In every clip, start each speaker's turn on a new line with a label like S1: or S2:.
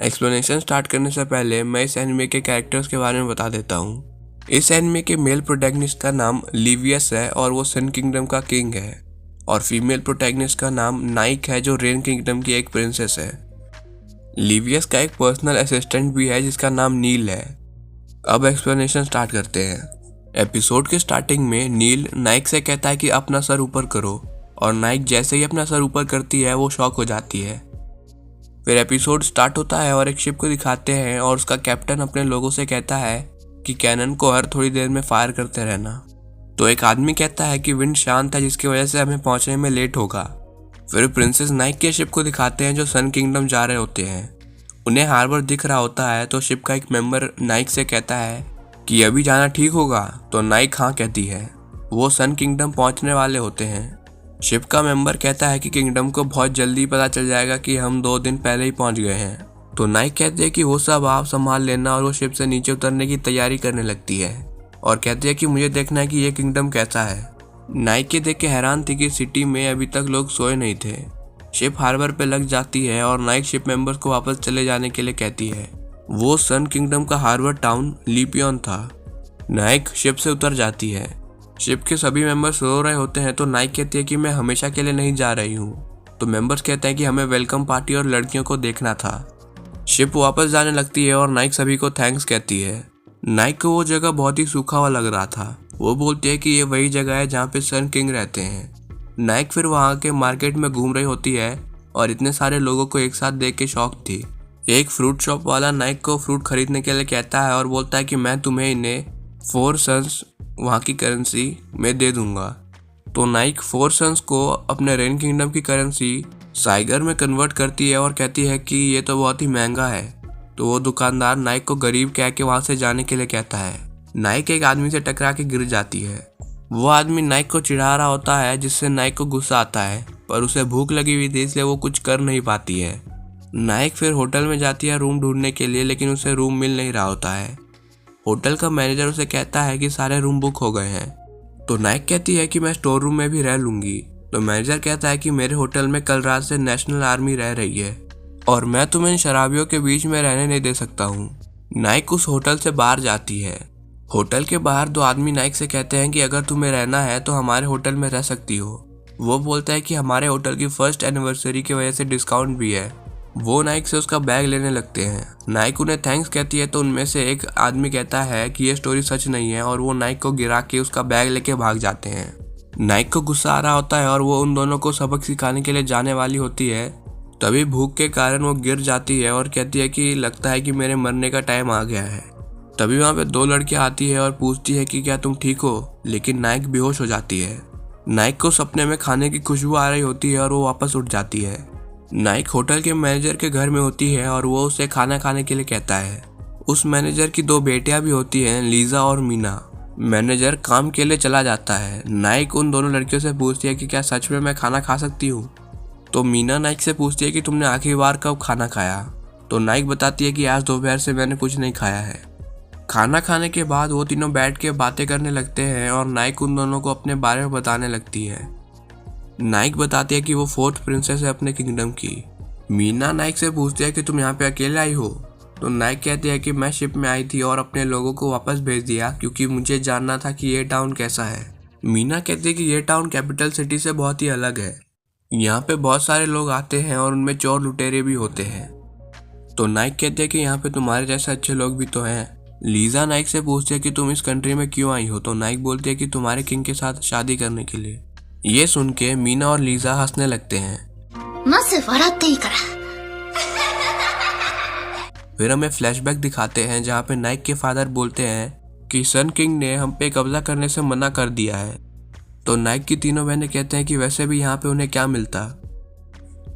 S1: Explanation start करने से पहले मैं इस एनिमे के कैरेक्टर्स के बारे में बता देता हूँ। इस एनिमे के मेल प्रोटैगनिस्ट का नाम लिवियस है और वो सन किंगडम का किंग है, और फीमेल प्रोटैगनिस्ट का नाम नाइक है जो रेन किंगडम की एक प्रिंसेस है। लिवियस का एक पर्सनल असिस्टेंट भी है जिसका नाम नील है। अब एक्सप्लेनेशन स्टार्ट करते हैं। एपिसोड के स्टार्टिंग में नील नाइक से कहता है कि अपना सर ऊपर करो, और नाइक जैसे ही अपना सर ऊपर करती है वो शॉक हो जाती है। फिर एपिसोड स्टार्ट होता है और एक शिप को दिखाते हैं और उसका कैप्टन अपने लोगों से कहता है कि कैनन को हर थोड़ी देर में फायर करते रहना। तो एक आदमी कहता है कि विंड शांत है जिसकी वजह से हमें पहुंचने में लेट होगा। फिर प्रिंसेस नाइक के शिप को दिखाते हैं जो सन किंगडम जा रहे होते हैं। उन्हें हार्बर दिख रहा होता है तो शिप का एक मेंबर नाइक से कहता है कि अभी जाना ठीक होगा, तो नाइक हाँ कहती है। वो सन किंगडम पहुंचने वाले होते हैं। शिप का मेंबर कहता है कि किंगडम को बहुत जल्दी पता चल जाएगा कि हम 2 दिन पहले ही पहुंच गए हैं। तो नाइक कहते हैं कि वो सब आप संभाल लेना, और वो शिप से नीचे उतरने की तैयारी करने लगती है और कहती है कि मुझे देखना है कि ये किंगडम कैसा है। नाइक के देख के हैरान थी कि सिटी में अभी तक लोग सोए नहीं थे। शिप हार्बर पे लग जाती है और नाइक शिप मेंबर्स को वापस चले जाने के लिए कहती है। वो सन किंगडम का हार्बर टाउन लीपियन था। नाइक शिप से उतर जाती है। शिप के सभी मेंबर्स सो रहे होते हैं तो नाइक कहती है कि मैं हमेशा के लिए नहीं जा रही हूँ। तो मेंबर्स कहते हैं कि हमें वेलकम पार्टी और लड़कियों को देखना था। शिप वापस जाने लगती है और नाइक सभी को थैंक्स कहती है। नाइक को वो जगह बहुत ही सूखा हुआ लग रहा था। वो बोलती है कि ये वही जगह है जहाँ पे सन किंग रहते हैं। नाइक फिर वहाँ के मार्केट में घूम रही होती है और इतने सारे लोगों को एक साथ देख के शॉक थी। एक फ्रूट शॉप वाला नाइक को फ्रूट खरीदने के लिए कहता है और बोलता है कि मैं तुम्हें इन्हें 4 सन्स वहाँ की करेंसी में दे दूंगा। तो नाइक 4 सन्स को अपने रेन किंगडम की करेंसी साइगर में कन्वर्ट करती है और कहती है कि ये तो बहुत ही महंगा है। तो वो दुकानदार नाइक को गरीब कह के वहाँ से जाने के लिए कहता है। नाइक एक आदमी से टकरा के गिर जाती है। वो आदमी नाइक को चिढ़ा रहा होता है जिससे नाइक को गुस्सा आता है, पर उसे भूख लगी हुई थी इसलिए वो कुछ कर नहीं पाती है। नाइक फिर होटल में जाती है रूम ढूंढने के लिए, लेकिन उसे रूम मिल नहीं रहा होता है। होटल का मैनेजर उसे कहता है कि सारे रूम बुक हो गए हैं। तो नाइक कहती है कि मैं स्टोर रूम में भी रह लूंगी। तो मैनेजर कहता है कि मेरे होटल में कल रात से नेशनल आर्मी रह रही है और मैं तुम्हें इन शराबियों के बीच में रहने नहीं दे सकता हूँ। नाइक उस होटल से बाहर जाती है। होटल के बाहर 2 आदमी नाइक से कहते हैं कि अगर तुम्हें रहना है तो हमारे होटल में रह सकती हो। वो बोलता है कि हमारे होटल की 1st एनिवर्सरी की वजह से डिस्काउंट भी है। वो नाइक से उसका बैग लेने लगते हैं। नाइक उन्हें थैंक्स कहती है तो उनमें से एक आदमी कहता है कि ये स्टोरी सच नहीं है, और वो नाइक को गिरा के उसका बैग लेके भाग जाते हैं। नाइक को गुस्सा आ रहा होता है और वो उन दोनों को सबक सिखाने के लिए जाने वाली होती है। तभी भूख के कारण वो गिर जाती है और कहती है कि लगता है कि मेरे मरने का टाइम आ गया है। तभी वहाँ पे 2 लड़कियाँ आती है और पूछती है कि क्या तुम ठीक हो, लेकिन नाइक बेहोश हो जाती है। नाइक को सपने में खाने की खुशबू आ रही होती है और वो वापस उठ जाती है। नाइक होटल के मैनेजर के घर में होती है और वो उसे खाना खाने के लिए कहता है। उस मैनेजर की 2 बेटियां भी होती हैं, लीजा और मीना। मैनेजर काम के लिए चला जाता है। नाइक उन दोनों लड़कियों से पूछती है कि क्या सच में मैं खाना खा सकती हूँ। तो मीना नाइक से पूछती है कि तुमने आखिरी बार कब खाना खाया। तो नाइक बताती है कि आज दोपहर से मैंने कुछ नहीं खाया है। खाना खाने के बाद वो तीनों बैठ के बातें करने लगते हैं और नाइक उन दोनों को अपने बारे में बताने लगती है। नाइक बताती है कि वो 4th प्रिंसेस है अपने किंगडम की। मीना नाइक से पूछती है कि तुम यहाँ पे अकेले आई हो। तो नाइक कहती है कि मैं शिप में आई थी और अपने लोगों को वापस भेज दिया क्योंकि मुझे जानना था कि ये टाउन कैसा है। मीना कहती है कि ये टाउन कैपिटल सिटी से बहुत ही अलग है। यहाँ पे बहुत सारे लोग आते हैं और उनमें चोर लुटेरे भी होते हैं। तो नाइक कहती है कि यहाँ पे तुम्हारे जैसे अच्छे लोग भी तो हैं। लीजा नाइक से पूछती है कि तुम इस कंट्री में क्यों आई हो। तो नाइक बोलती है कि तुम्हारे किंग के साथ शादी करने के लिए। ये सुन के मीना और लीजा हंसने लगते हैं। फिर हमें फ्लैशबैक दिखाते हैं जहाँ पे नाइक के फादर बोलते हैं कि सन किंग ने हम पे कब्जा करने से मना कर दिया है। तो नाइक की तीनों बहनें कहते हैं कि वैसे भी यहाँ पे उन्हें क्या मिलता।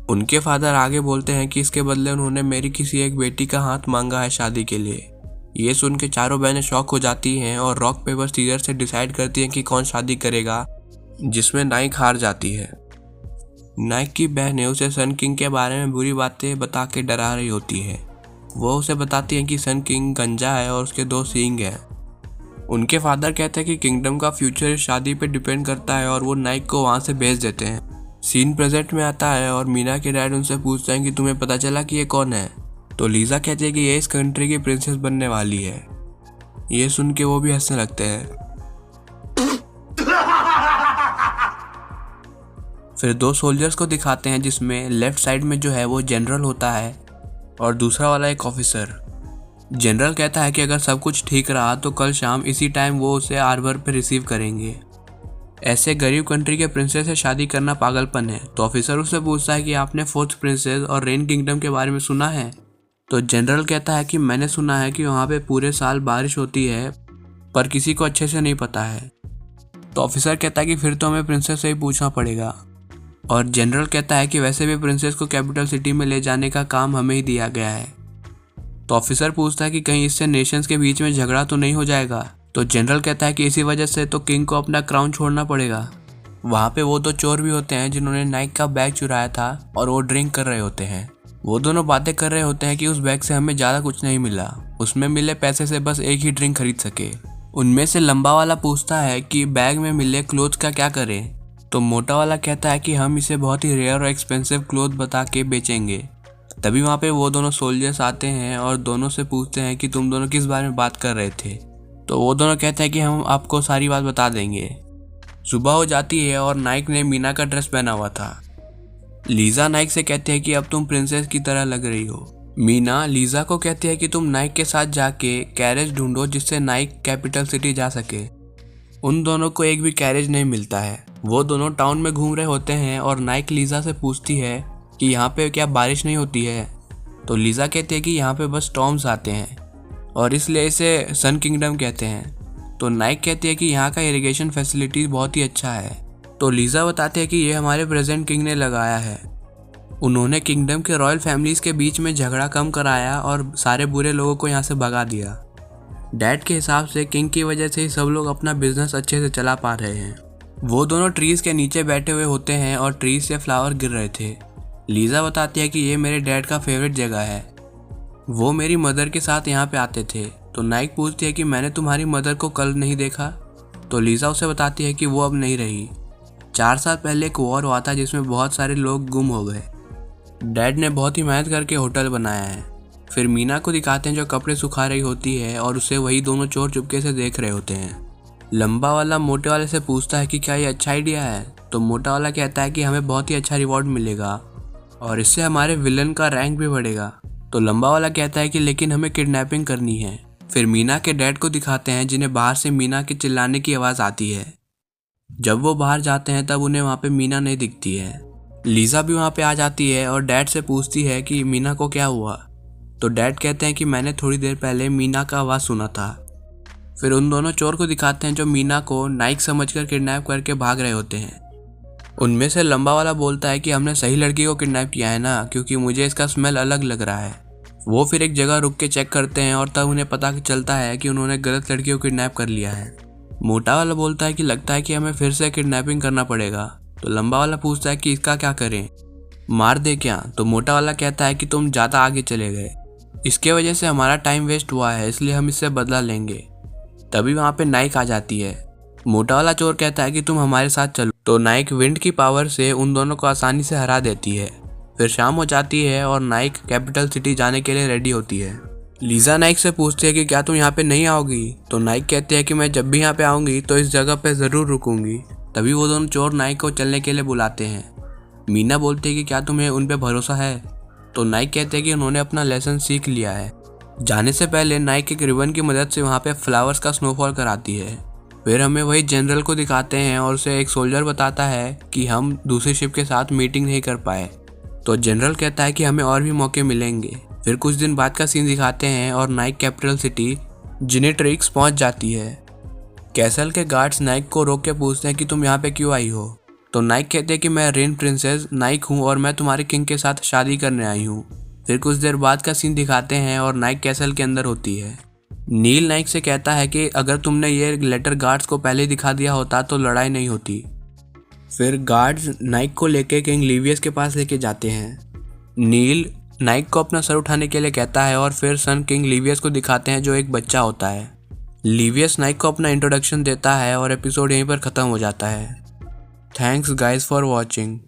S1: उनके फादर आगे बोलते हैं कि इसके बदले उन्होंने मेरी किसी एक बेटी का हाथ मांगा है शादी के लिए। ये सुन के चारों बहनें शॉक हो जाती हैं और रॉक पेपर सीजर से डिसाइड करती हैं कि कौन शादी करेगा, जिसमें नाइक हार जाती है। नाइक की बहनें उसे सन किंग के बारे में बुरी बातें बता के डरा रही होती है। वो उसे बताती हैं कि सन किंग गंजा है और उसके 2 सींग हैं। उनके फादर कहते हैं कि किंगडम का फ्यूचर इस शादी पे डिपेंड करता है और वो नाइक को वहाँ से भेज देते हैं। सीन प्रेजेंट में आता है और मीना के डैड उनसे पूछते हैं कि तुम्हें पता चला कि ये कौन है। तो लीजा कहती है कि ये इस कंट्री की प्रिंसेस बनने वाली है। ये सुन के वो भी हंसने लगते हैं। फिर दो सोल्जर्स को दिखाते हैं जिसमें लेफ्ट साइड में जो है वो जनरल होता है और दूसरा वाला एक ऑफिसर। जनरल कहता है कि अगर सब कुछ ठीक रहा तो कल शाम इसी टाइम वो उसे आर्बर पे रिसीव करेंगे। ऐसे गरीब कंट्री के प्रिंसेस से शादी करना पागलपन है। तो ऑफिसर उससे पूछता है कि आपने फोर्थ प्रिंसेस और रेन किंगडम के बारे में सुना है। तो जनरल कहता है कि मैंने सुना है कि वहाँ पे पूरे साल बारिश होती है, पर किसी को अच्छे से नहीं पता है। तो ऑफिसर कहता है कि फिर तो हमें प्रिंसेस से ही पूछना पड़ेगा। और जनरल कहता है कि वैसे भी प्रिंसेस को कैपिटल सिटी में ले जाने का काम हमें ही दिया गया है। तो ऑफिसर पूछता है कि कहीं इससे नेशंस के बीच में झगड़ा तो नहीं हो जाएगा। तो जनरल कहता है कि इसी वजह से तो किंग को अपना क्राउन छोड़ना पड़ेगा। वहाँ पे वो दो चोर भी होते हैं जिन्होंने नाइक का बैग चुराया था और वो ड्रिंक कर रहे होते हैं। वो दोनों बातें कर रहे होते हैं कि उस बैग से हमें ज़्यादा कुछ नहीं मिला, उसमें मिले पैसे से बस एक ही ड्रिंक खरीद सके। उनमें से लंबा वाला पूछता है कि बैग में मिले क्लोथ का क्या करें। तो मोटा वाला कहता है कि हम इसे बहुत ही रेयर और एक्सपेंसिव क्लोथ बता के बेचेंगे। तभी वहाँ पे वो दोनों सोल्जर्स आते हैं और दोनों से पूछते हैं कि तुम दोनों किस बारे में बात कर रहे थे। तो वो दोनों कहते हैं कि हम आपको सारी बात बता देंगे। सुबह हो जाती है और नाइक ने मीना का ड्रेस पहना हुआ था। लीजा नाइक से कहती है कि अब तुम प्रिंसेस की तरह लग रही हो। मीना लीजा को कहती है कि तुम नाइक के साथ जाके कैरेज ढूंढो जिससे नाइक कैपिटल सिटी जा सके। उन दोनों को एक भी कैरेज नहीं मिलता है। वो दोनों टाउन में घूम रहे होते हैं और नाइक लीजा से पूछती है कि यहाँ पे क्या बारिश नहीं होती है। तो लीजा कहती है कि यहाँ पे बस स्टॉर्म्स आते हैं और इसलिए इसे सन किंगडम कहते हैं। तो नाइक कहती है कि यहाँ का इरिगेशन फैसिलिटी बहुत ही अच्छा है। तो लीजा बताती है कि ये हमारे प्रेजेंट किंग ने लगाया है। उन्होंने किंगडम के रॉयल फैमिलीज के बीच में झगड़ा कम कराया और सारे बुरे लोगों को यहाँ से भगा दिया। डैड के हिसाब से किंग की वजह से ही सब लोग अपना बिजनेस अच्छे से चला पा रहे हैं। वो दोनों ट्रीज के नीचे बैठे हुए होते हैं और ट्रीज से फ्लावर गिर रहे थे। लीजा बताती है कि ये मेरे डैड का फेवरेट जगह है, वो मेरी मदर के साथ यहाँ पे आते थे। तो नाइक पूछती है कि मैंने तुम्हारी मदर को कल नहीं देखा। तो लीजा उसे बताती है कि वो अब नहीं रही। 4 साल पहले एक वॉर हुआ था जिसमें बहुत सारे लोग गुम हो गए। डैड ने बहुत ही मेहनत करके होटल बनाया है। फिर मीना को दिखाते हैं जो कपड़े सुखा रही होती है और उसे वही दोनों चोर चुपके से देख रहे होते हैं। लंबा वाला मोटे वाले से पूछता है कि क्या ये अच्छा आइडिया है। तो मोटा वाला कहता है कि हमें बहुत ही अच्छा रिवॉर्ड मिलेगा और इससे हमारे विलन का रैंक भी बढ़ेगा। तो लंबा वाला कहता है कि लेकिन हमें किडनैपिंग करनी है। फिर मीना के डैड को दिखाते हैं जिन्हें बाहर से मीना के चिल्लाने की आवाज़ आती है। जब वो बाहर जाते हैं तब उन्हें वहाँ पे मीना नहीं दिखती है। लीजा भी वहाँ पे आ जाती है और डैड से पूछती है कि मीना को क्या हुआ। तो डैड कहते हैं कि मैंने थोड़ी देर पहले मीना का आवाज़ सुना था। फिर उन दोनों चोर को दिखाते हैं जो मीना को नाइक समझकर किडनैप करके भाग रहे होते हैं। उनमें से लंबा वाला बोलता है कि हमने सही लड़की को किडनैप किया है ना, क्योंकि मुझे इसका स्मेल अलग लग रहा है। वो फिर एक जगह रुक के चेक करते हैं और तब उन्हें पता चलता है कि उन्होंने गलत लड़की को किडनैप कर लिया है। मोटा वाला बोलता है कि लगता है कि हमें फिर से किडनैपिंग करना पड़ेगा। तो लंबा वाला पूछता है कि इसका क्या करें, मार दे क्या। तो मोटा वाला कहता है कि तुम ज़्यादा आगे चले गए, इसके वजह से हमारा टाइम वेस्ट हुआ है, इसलिए हम इससे बदला लेंगे। तभी वहाँ पे नाइक आ जाती है। मोटा वाला चोर कहता है कि तुम हमारे साथ चलो। तो नाइक विंड की पावर से उन दोनों को आसानी से हरा देती है। फिर शाम हो जाती है और नाइक कैपिटल सिटी जाने के लिए रेडी होती है। लीजा नाइक से पूछती है कि क्या तुम यहाँ पे नहीं आओगी। तो नाइक कहती है कि मैं जब भी यहाँ पे आऊँगी तो इस जगह पे ज़रूर रुकूंगी। तभी वो दोनों चोर नाइक को चलने के लिए बुलाते हैं। मीना बोलती है कि क्या तुम्हें उन पे भरोसा है। तो नाइक कहते हैं कि उन्होंने अपना लेसन सीख लिया है। जाने से पहले नाइक एक रिबन की मदद से वहाँ पे फ्लावर्स का स्नोफॉल कराती है। फिर हमें वही जनरल को दिखाते हैं और उसे एक सोल्जर बताता है कि हम दूसरी शिप के साथ मीटिंग नहीं कर पाए। तो जनरल कहता है कि हमें और भी मौके मिलेंगे। फिर कुछ दिन बाद का सीन दिखाते हैं और नाइक कैपिटल सिटी जिनेट्रिक्स पहुँच जाती है। कैसल के गार्ड्स नाइक को रोक के पूछते हैं कि तुम यहाँ पे क्यों आई हो। तो नाइक कहते हैं कि मैं रेन प्रिंसेस नाइक हूँ और मैं तुम्हारे किंग के साथ शादी करने आई हूँ। फिर कुछ देर बाद का सीन दिखाते हैं और नाइक कैसल के अंदर होती है। नील नाइक से कहता है कि अगर तुमने ये लेटर गार्ड्स को पहले दिखा दिया होता तो लड़ाई नहीं होती। फिर गार्ड्स नाइक को लेके किंग लिवियस के पास लेके जाते हैं। नील नाइक को अपना सर उठाने के लिए कहता है और फिर सन किंग लिवियस को दिखाते हैं जो एक बच्चा होता है। लिवियस नाइक को अपना इंट्रोडक्शन देता है और एपिसोड यहीं पर ख़त्म हो जाता है। Thanks guys for watching.